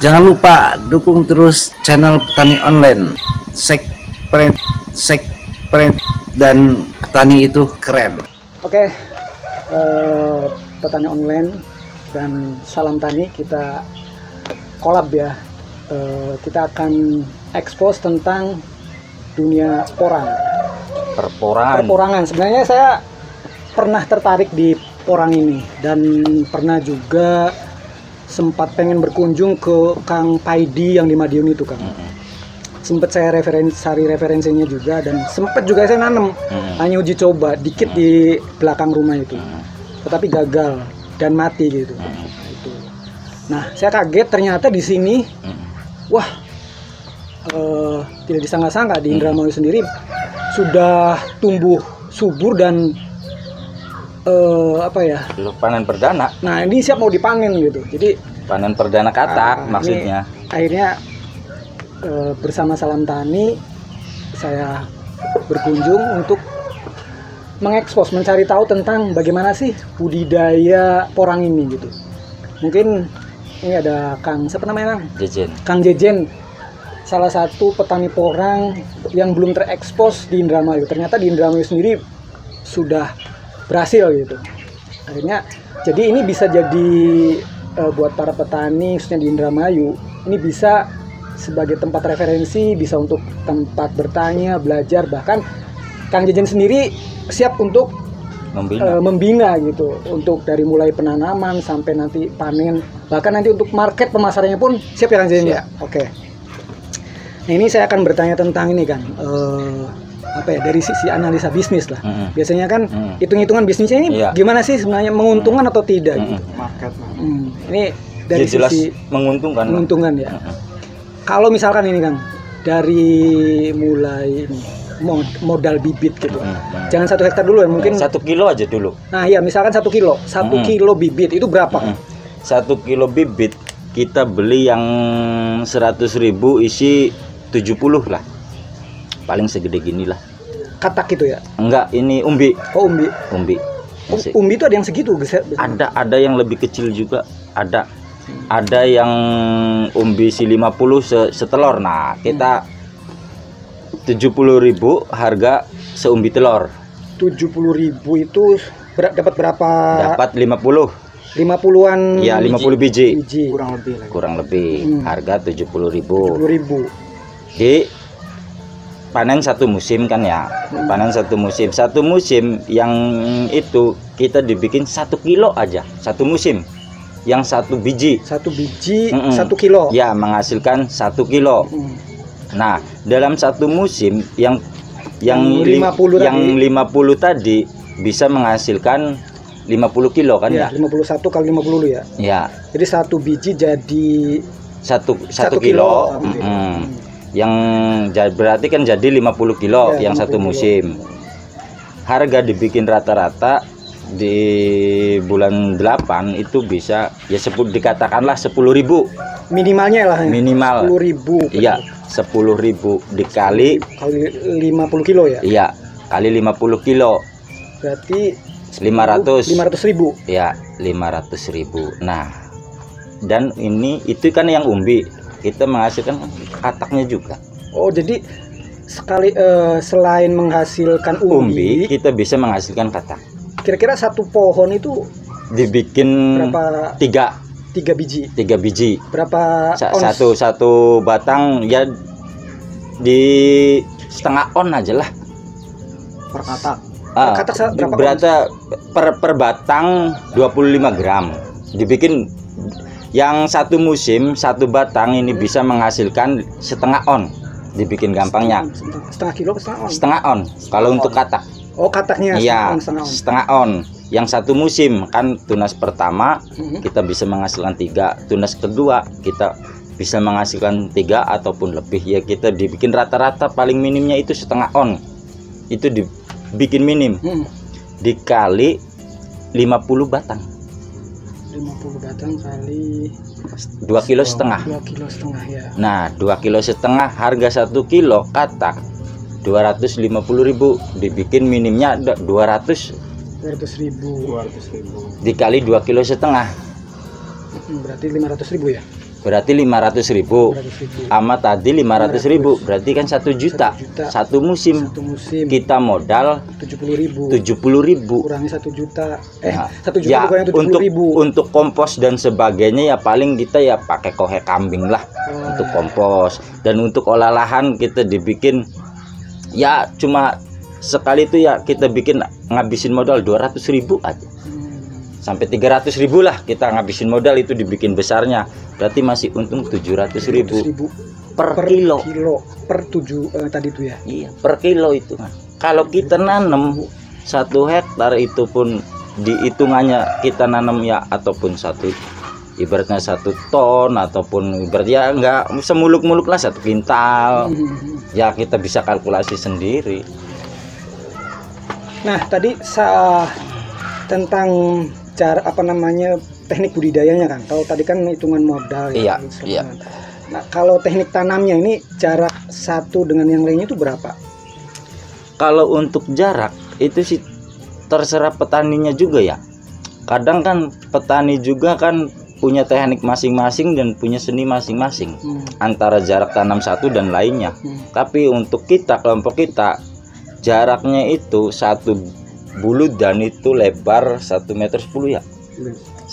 Jangan lupa dukung terus channel Petani Online. Segprint dan petani itu keren. Oke, Petani Online dan Salam Tani, kita collab ya. Kita akan expose tentang dunia perporangan. Sebenarnya saya pernah tertarik di porang ini dan pernah juga sempat pengen berkunjung ke Kang Paidi yang di Madiun itu, Kang. Sempat saya cari referensinya juga, dan sempat juga saya nanam, hanya uji coba dikit di belakang rumah itu, tetapi gagal dan mati gitu. Nah, saya kaget ternyata di sini, wah, tidak disangka-sangka di Indramayu sendiri sudah tumbuh subur dan panen perdana. Nah, ini siap mau dipanen gitu. Jadi panen perdana katak maksudnya. Akhirnya bersama Salam Tani saya berkunjung untuk mengekspos, mencari tahu tentang bagaimana sih budidaya porang ini gitu. Mungkin ini ada Kang, siapa namanya, Kang? Jejen. Kang Jejen, salah satu petani porang yang belum terekspos di Indramayu. Ternyata di Indramayu sendiri sudah berhasil gitu. Akhirnya jadi ini bisa jadi buat para petani khususnya di Indramayu, ini bisa sebagai tempat referensi, bisa untuk tempat bertanya, belajar. Bahkan Kang Jejen sendiri siap untuk membina gitu, untuk dari mulai penanaman sampai nanti panen, bahkan nanti untuk market pemasarannya pun siap ya Kang Jejen ya. Oke. Nah, ini saya akan bertanya tentang ini, Kang. Dari sisi analisa bisnis lah. Biasanya kan hitung-hitungan bisnisnya ini gimana sih sebenarnya, menguntungkan atau tidak gitu. Market. Ini dari jelas sisi menguntungkan ya. Kalau misalkan ini, Kang, dari mulai modal bibit gitu. Jangan 1 hektar dulu ya, mungkin 1 kilo aja dulu. Nah, iya, misalkan 1 kilo. 1 kilo bibit itu berapa? 1 kilo bibit kita beli yang 100.000 isi 70 lah. Paling segede gini lah. Katak itu ya? Enggak, ini umbi. Oh, umbi. Umbi itu ada yang segitu? Ada yang lebih kecil juga. Ada yang umbi si 50 setelur. Nah, kita 70.000 harga seumbi telur. 70.000 itu dapat berapa? Dapat 50. 50-an. Ya, 50 biji. Kurang lebih. Harga 70.000. 70.000. Di panen 1 musim kan ya. Panen 1 musim. 1 musim yang itu kita dibikin 1 kilo aja. 1 musim. Yang 1 biji. 1 biji 1 kilo. Ya, menghasilkan 1 kilo. Nah, dalam 1 musim yang 50 tadi bisa menghasilkan 50 kilo kan ya? 51 kali 50 ya? Ya. Jadi 1 biji jadi 1 kilo. Yang berarti kan jadi 50 kilo ya, yang 1 musim. Harga dibikin rata-rata di bulan 8 itu bisa ya dikatakanlah 10.000. Minimalnya lah. Minimal 10.000. Iya, 10.000 dikali 50 kilo ya? Iya, kali 50 kilo. Berarti 500.000. Ya, 500.000. Nah, dan itu kan yang umbi. Kita menghasilkan kataknya juga. Oh, jadi selain menghasilkan umbi, kita bisa menghasilkan katak. Kira-kira 1 pohon itu dibikin berapa? 3 biji. 3 biji. Berapa ons? Satu batang ya di setengah on aja lah. Per katak. Katak berapa? Per batang 25 gram. Dibikin yang 1 musim 1 batang ini bisa menghasilkan setengah on. Dibikin gampangnya. Setengah kilo, setengah on. Setengah on. Kalau untuk katak. Oh, kataknya iya, setengah on. Yang 1 musim kan tunas pertama kita bisa menghasilkan 3, tunas kedua kita bisa menghasilkan 3 ataupun lebih. Ya, kita dibikin rata-rata paling minimnya itu setengah on. Itu dibikin minim. Dikali 50 batang. 50 batang kali 2,5 kilo. 2,5 kilo ya. Nah, 2,5 kilo harga 1 kilo katak 250.000. Dibikin minimnya 200.000. Dikali 2,5 kilo. Berarti 500.000 ya? berarti 500.000 sama tadi 500.000 berarti kan 1 juta satu musim. Kita modal 70.000 kurangi 1 juta nah, 1 juta ya, untuk untuk kompos dan sebagainya ya paling kita ya pakai kohe kambing lah untuk kompos. Dan untuk olah lahan kita dibikin ya cuma sekali itu ya kita bikin ngabisin modal 200.000 aja sampai 300.000 lah kita ngabisin modal itu dibikin besarnya, berarti masih untung 700.000 per kilo per 7 tadi itu ya. Iya, per kilo itu kan. Kalau kita nanam 1 hektar itu pun dihitungannya kita nanam ya ataupun ibaratnya 1 ton ataupun ibarat ya enggak semuluk-muluk lah 1 kintal. Ya kita bisa kalkulasi sendiri. Nah, tadi tentang cara teknik budidayanya kan. Kalau tadi kan hitungan modal ya. Iya. Nah, kalau teknik tanamnya ini jarak satu dengan yang lainnya itu berapa? Kalau untuk jarak itu sih terserah petaninya juga ya. Kadang kan petani juga kan punya teknik masing-masing dan punya seni masing-masing antara jarak tanam satu dan lainnya. Tapi untuk kita kelompok kita jaraknya itu 1 buludan itu lebar 1,10 meter ya.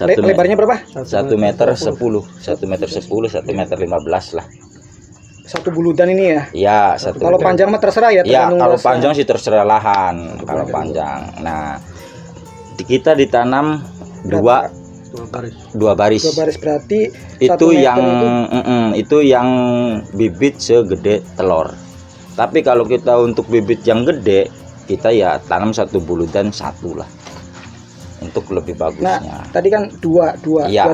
Lebarnya berapa? 1,10 meter 1,10 meter 1,15 meter lah. 1 buludan ini ya? Iya, 1. Kalau panjang mah terserah ya. Ya, kalau panjang sih terserah lahan. Kalau panjang. Nah, kita ditanam 2 baris. 2 baris berarti itu itu yang bibit segede telur. Tapi kalau kita untuk bibit yang gede kita ya tanam 1 buludan 1 lah untuk lebih bagusnya. Nah, tadi kan 2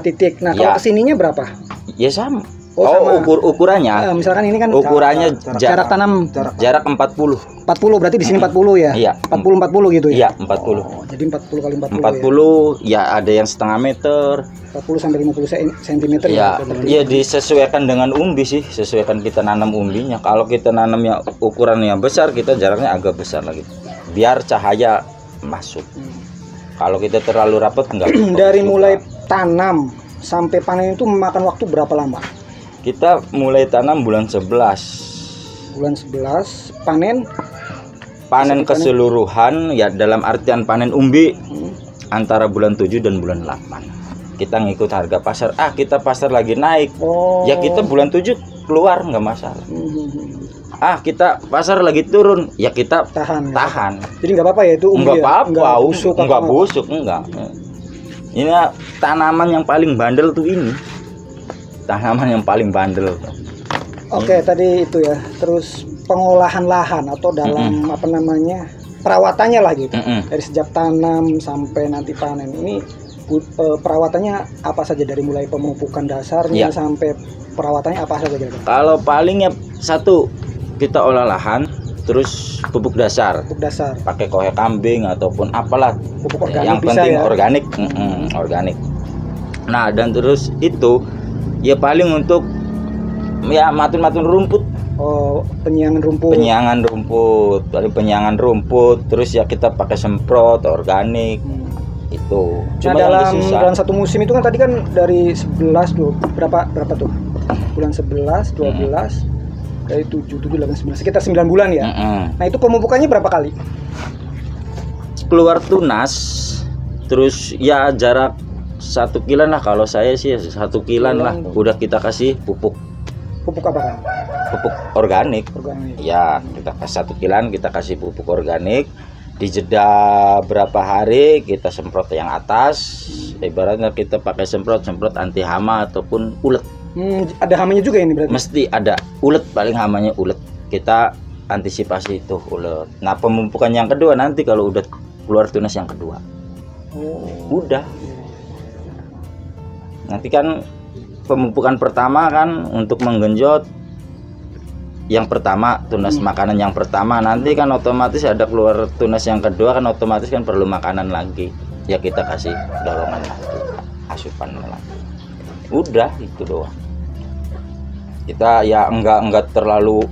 titik. Nah, kalau kesininya berapa? Ya sama. Sama. Ukurannya. Misalkan ini kan ukurannya jarak tanam jarak 40. 40 berarti di sini 40 ya? Iya. 40 gitu ya? Iya, 40. Jadi 40 kali 40 ya ada yang setengah meter. 40 sampai 50 cm ya. Iya, disesuaikan dengan umbi sih, sesuaikan kita nanam umbinya. Kalau kita nanamnya ukurannya besar, kita jaraknya agak besar lagi. Biar cahaya masuk. Kalau kita terlalu rapat enggak. Dari mulai tanam sampai panen itu memakan waktu berapa lama? Kita mulai tanam bulan 11. Bulan 11 panen keseluruhan ya dalam artian panen umbi antara bulan 7 dan bulan 8. Kita ngikut harga pasar. Kita pasar lagi naik. Ya kita bulan 7 keluar nggak masalah. Kita pasar lagi turun, ya kita tahan. Jadi nggak apa-apa ya itu umbi. Nggak apa-apa, nggak busuk, enggak. Ini tanaman yang paling bandel tuh ini. Tanaman yang paling bandel. Oke, tadi itu ya. Terus pengolahan lahan atau dalam perawatannya lah gitu. Dari sejak tanam sampai nanti panen ini perawatannya apa saja dari mulai pemupukan dasarnya sampai perawatannya apa saja gitu. Kalau paling ya 1 kita olah lahan, terus pupuk dasar. Pakai kohe kambing ataupun apalah. Pupuk organik yang penting ya? Organik. Nah, dan terus itu ya paling untuk ya matun rumput. Penyiangan rumput. Terus ya kita pakai semprot organik. Itu. Cuma dalam satu musim itu kan tadi kan dari 11 berapa tuh? Bulan 11, 12, dari 7, 8, 9, sekitar 9 bulan ya. Nah, itu pemupukannya berapa kali? Keluar tunas, terus ya jarak 1 kilan lah, kalau saya sih 1 kilan lah udah kita kasih pupuk. Pupuk apa kan? Pupuk organik. Ya, kita kasih 1 kilan kita kasih pupuk organik. Di jeda berapa hari kita semprot yang atas. Ibaratnya kita pakai semprot anti hama ataupun ulet. Ada hamanya juga ini berarti? Mesti ada ulet, paling hamanya ulet. Kita antisipasi itu ulet. Nah, pemupukan yang kedua nanti kalau udah keluar tunas yang kedua. Udah. Nanti kan pemupukan pertama kan untuk menggenjot yang pertama, tunas makanan yang pertama, nanti kan otomatis ada keluar tunas yang kedua kan otomatis kan perlu makanan lagi. Ya kita kasih dorongan lagi, asupan lagi. Udah itu doang. Kita ya enggak terlalu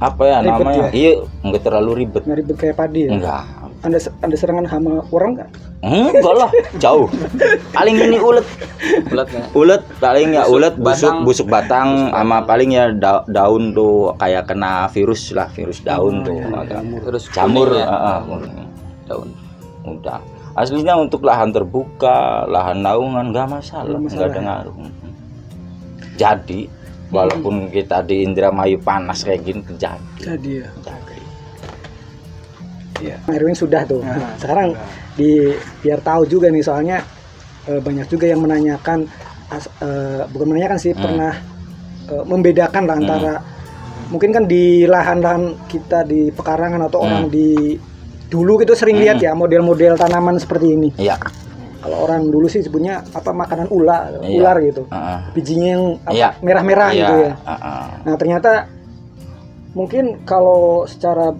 apa ya ribet namanya? Ya? Iya, enggak terlalu ribet. Nggak ribet kayak padi ya? Enggak. Anda serangan hama orang nggak? Enggak lah, jauh. Paling ini ulet paling ya ulet, busuk batang, sama paling ya daun tuh kayak kena virus daun tuh, virus jamur ya. Daun. Udah. Aslinya untuk lahan terbuka, lahan naungan nggak masalah, nggak ada ngaruh. Jadi walaupun kita di Indramayu panas kayak gini jadi. Ya, Erwin sudah tuh. Nah, sekarang biar tahu juga nih, soalnya banyak juga yang menanyakan, bukan menanyakan sih, pernah membedakan lah antara mungkin kan di lahan-lahan kita di pekarangan atau orang di dulu gitu sering lihat ya model-model tanaman seperti ini. Iya. Kalau orang dulu sih sebutnya makanan ular gitu. Bijinya yang merah-merah gitu ya. Nah, ternyata mungkin kalau secara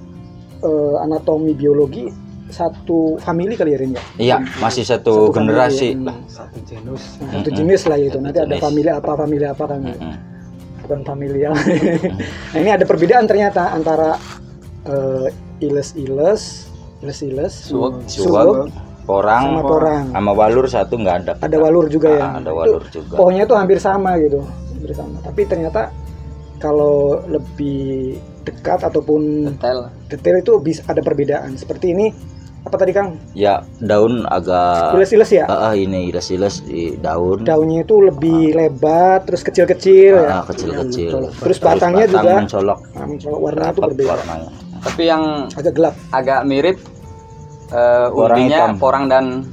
anatomi biologi satu famili kali ya, Rin ya? Iya, masih satu generasi lah. Satu jenis lah itu. Nanti ada famili apa kan. Bukan familial. Nah, ini ada perbedaan ternyata antara iles, suweg, porang, sama walur satu nggak ada. Ada walur juga ya. Ada walur juga. Pohonnya itu hampir sama gitu, Tapi ternyata kalau lebih dekat ataupun detail itu bisa ada perbedaan. Seperti ini, apa tadi Kang? Ya, daun agak iles-iles ya. Ini iles-iles di daun. Daunnya itu lebih lebar, terus kecil-kecil ya. Kecil-kecil. Terus batangnya juga mencolok. Warnanya itu berbeda. Tapi yang agak gelap, agak mirip umbinya porang dan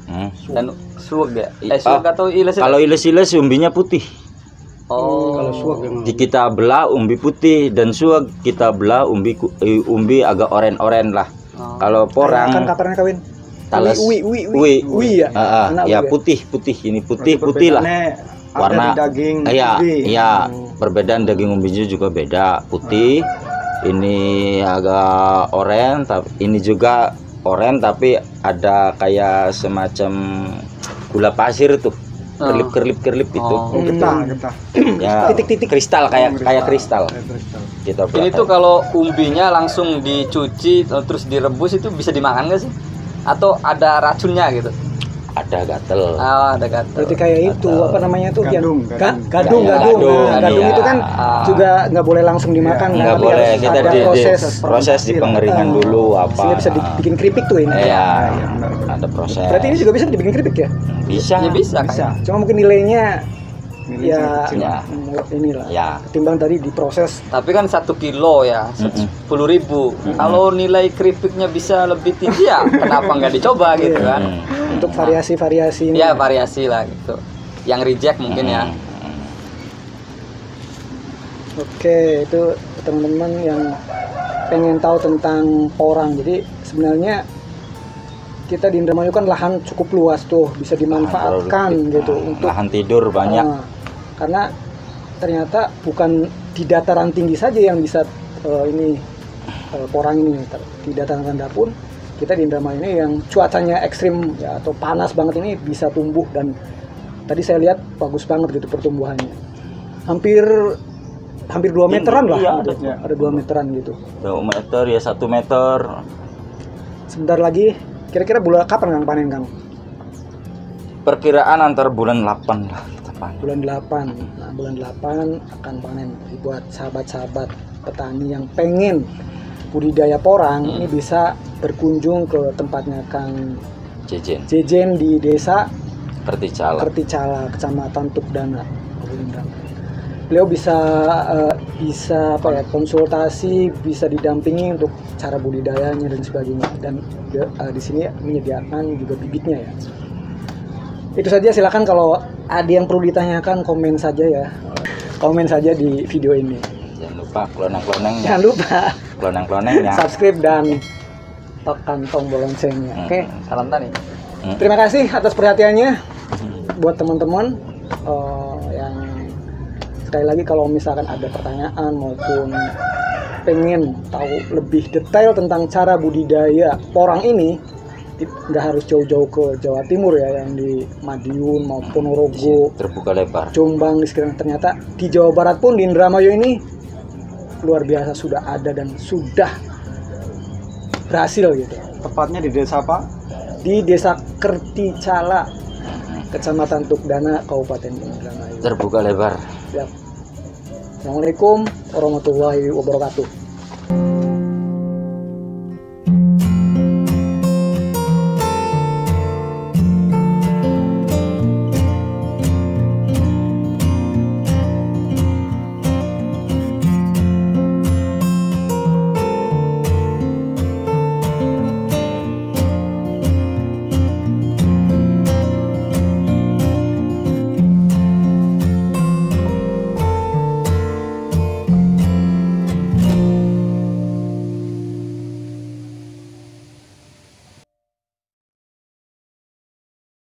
suweg ya. Suweg atau iles. Kalau iles-iles umbinya putih. Kalau suweg yang kita belah umbi putih, dan suweg kita belah umbi agak oren-oren lah. Kalau porang kan kaparnya kawin. Talas. Ui ya. Ya putih ini putih lah. Warna daging. Iya. Perbedaan daging umbinya juga beda, putih. Ini agak oren, tapi ini juga oren tapi ada kayak semacam gula pasir tuh. Kerlip itu. Getah. Ya, titik-titik kristal kayak kristal. Gitu. Ini tuh kalau umbinya langsung dicuci terus direbus itu bisa dimakan nggak sih? Atau ada racunnya gitu? Ada gatel. Ada gatel. Berarti kayak itu apa namanya tuh gadung. Gadung itu kan juga nggak boleh langsung dimakan. Nggak boleh. Kita proses di pengeringan dulu apa. Sehingga bisa dibikin keripik tuh ini. Iya. Ada proses. Berarti ini juga bisa dibikin keripik ya? Bisa. Ya bisa. Cuma mungkin nilainya ya inilah. Ya. Ketimbang tadi diproses. Tapi kan 1 kilo ya, 10.000. Kalau nilai keripiknya bisa lebih tinggi ya, kenapa nggak dicoba gitu kan? Untuk variasi-variasi ini. Ya variasi lah gitu. Yang reject mungkin ya. Oke, itu teman-teman yang pengen tahu tentang porang. Jadi sebenarnya kita di Indramayu kan lahan cukup luas tuh, bisa dimanfaatkan gitu untuk lahan tidur banyak. Karena ternyata bukan di dataran tinggi saja yang bisa porang ini, di dataran rendah pun kita di Indramayu ini yang cuacanya ekstrim ya, atau panas banget ini bisa tumbuh, dan tadi saya lihat bagus banget gitu pertumbuhannya. Hampir 2 meteran lah, gitu. Ada 2 meteran gitu. 2 meter ya, 1 meter. Sebentar lagi, kira-kira bulan kapan Kang panen Kang? Perkiraan antar bulan 8 lah kita panen. Bulan 8. Nah, bulan 8 akan panen. Buat sahabat-sahabat petani yang pengen budidaya porang, ini bisa berkunjung ke tempatnya Kang Jejen di desa Kerticala, Kecamatan Tukdana. Beliau bisa konsultasi, bisa didampingi untuk cara budidayanya dan sebagainya, dan di sini menyediakan juga bibitnya ya. Itu saja, silakan kalau ada yang perlu ditanyakan komen saja ya. Komen saja di video ini. Jangan lupa kloneng-klonengnya. Jangan lupa kloneng-klonengnya. Subscribe dan tekan tombol loncengnya. Oke. Salam tani. Terima kasih atas perhatiannya buat teman-teman yang sekali lagi kalau misalkan ada pertanyaan maupun pengen tahu lebih detail tentang cara budidaya porang ini, nggak harus jauh-jauh ke Jawa Timur ya, yang di Madiun maupun Ponorogo, terbuka lebar, Jombang, di sekitar. Ternyata di Jawa Barat pun di Indramayu ini luar biasa sudah ada dan sudah berhasil gitu. Tepatnya di desa apa? Di Desa Kerticala, Kecamatan Tukdana, Kabupaten Indramayu. Terbuka lebar. Siap. Assalamualaikum warahmatullahi wabarakatuh.